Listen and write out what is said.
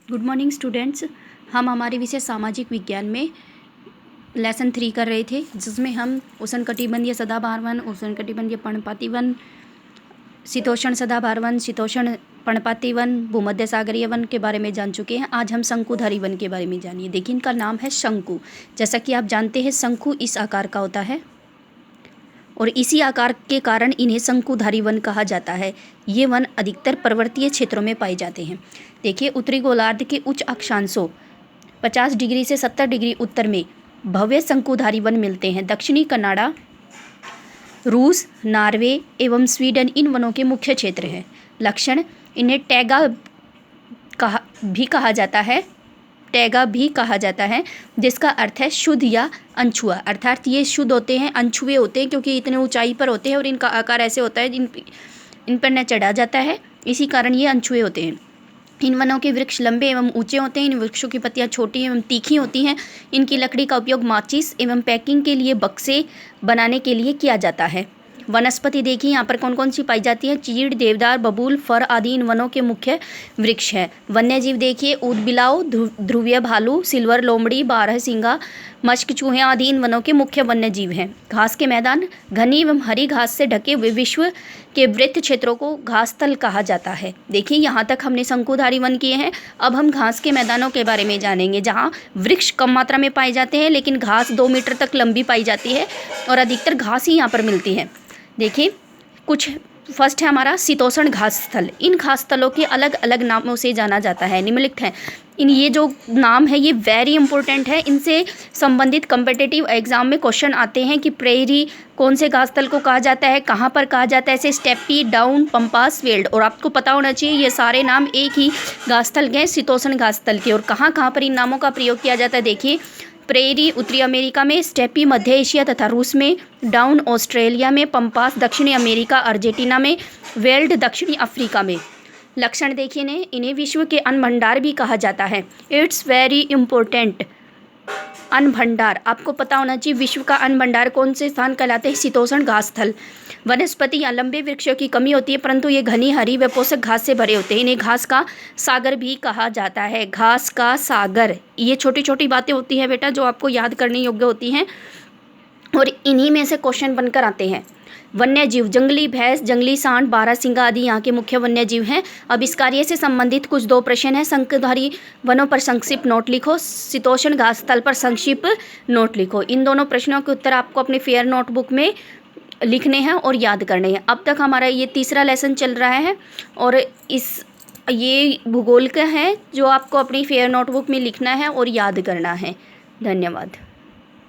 Good morning students. हम हमारे विषय सामाजिक विज्ञान में लेसन 3 कर रहे थे, जिसमें हम उष्णकटिबंधीय सदाबहार वन, उष्णकटिबंधीय पर्णपाती वन, शीतोष्ण सदाबहार वन, शीतोष्ण पर्णपाती वन, भूमध्य सागरीय वन के बारे में जान चुके हैं। आज हम शंकुधारी वन के बारे में जानिए। देखिए, इनका नाम है शंकु। जैसा कि आप जानते हैं, शंकु इस आकार का होता है और इसी आकार के कारण इन्हें शंकुधारी वन कहा जाता है। ये वन अधिकतर पर्वतीय क्षेत्रों में पाए जाते हैं। देखिए, उत्तरी गोलार्ध के उच्च अक्षांशों 50 डिग्री से 70 डिग्री उत्तर में भव्य शंकुधारी वन मिलते हैं। दक्षिणी कनाडा, रूस, नॉर्वे एवं स्वीडन इन वनों के मुख्य क्षेत्र हैं। लक्षण: इन्हें टैगा भी कहा जाता है, जिसका अर्थ है शुद्ध या अनछुआ। अर्थात ये शुद्ध होते हैं, अनछुए होते हैं, क्योंकि इतने ऊंचाई पर होते हैं और इनका आकार ऐसे होता है इन पर न चढ़ा जाता है, इसी कारण ये अनछुए होते हैं। इन वनों के वृक्ष लंबे एवं ऊंचे होते हैं। इन वृक्षों की पत्तियां छोटी एवं तीखी होती हैं। इनकी लकड़ी का उपयोग माचिस एवं पैकिंग के लिए बक्से बनाने के लिए किया जाता है। वनस्पति देखिए, यहाँ पर कौन कौन सी पाई जाती है। चीड़, देवदार, बबूल, फर आदि इन वनों के मुख्य वृक्ष हैं। वन्यजीव देखिए, ऊदबिलाव, ध्रुवीय भालू, सिल्वर लोमड़ी, बारहसिंगा, मस्क चूहे आदि इन वनों के मुख्य वन्यजीव हैं। घास के मैदान: घनी एवं हरी घास से ढके हुए विश्व के वृत्त क्षेत्रों को घासस्थल कहा जाता है। देखिए, यहाँ तक हमने शंकुधारी वन किए हैं। अब हम घास के मैदानों के बारे में जानेंगे, जहाँ वृक्ष कम मात्रा में पाए जाते हैं, लेकिन घास 2 मीटर तक लंबी पाई जाती है और अधिकतर घास ही यहाँ पर मिलती है। देखिए, कुछ फर्स्ट है हमारा शीतोष्ण घास स्थल। इन घास स्थलों के अलग अलग नामों से जाना जाता है, निम्नलिखित हैं। ये जो नाम है ये वेरी इंपॉर्टेंट है। इनसे संबंधित कम्पिटिटिव एग्जाम में क्वेश्चन आते हैं कि प्रेरी कौन से घास स्थल को कहा जाता है, कहाँ पर कहा जाता है, ऐसे स्टेपी, डाउन, पंपास, वेल्ड। और आपको पता होना चाहिए ये सारे नाम एक ही घास स्थल के हैं, शीतोष्ण घास स्थल के। और कहाँ कहाँ पर इन नामों का प्रयोग किया जाता है, देखिए, प्रेरी उत्तरी अमेरिका में, स्टेपी मध्य एशिया तथा रूस में, डाउन ऑस्ट्रेलिया में, पंपास दक्षिणी अमेरिका अर्जेंटीना में, वेल्ड दक्षिणी अफ्रीका में। लक्षण देखिए ने, इन्हें विश्व के अन्न भंडार भी कहा जाता है। It's very important. अन्न भंडार आपको पता होना चाहिए। विश्व का अन्न भंडार कौन से स्थान कहलाते हैं? शीतोष्ण घास स्थल। वनस्पति या लंबे वृक्षों की कमी होती है, परंतु ये घनी हरी व पोषक घास से भरे होते हैं। इन्हें घास का सागर भी कहा जाता है। घास का सागर। ये छोटी छोटी बातें होती हैं बेटा, जो आपको याद करने योग्य होती हैं और इन्हीं में से क्वेश्चन बनकर आते हैं। वन्यजीव: जंगली भैंस, जंगली सांड, बारहसिंगा आदि यहाँ के मुख्य वन्यजीव हैं। अब इस कार्य से संबंधित कुछ 2 प्रश्न हैं। शंकुधारी वनों पर संक्षिप्त नोट लिखो, शीतोष्ण घास स्थल पर संक्षिप्त नोट लिखो। इन दोनों प्रश्नों के उत्तर आपको अपने फेयर नोटबुक में लिखने हैं और याद करने हैं। अब तक हमारा ये तीसरा लेसन चल रहा है और ये भूगोल का है, जो आपको अपनी फेयर नोटबुक में लिखना है और याद करना है। धन्यवाद।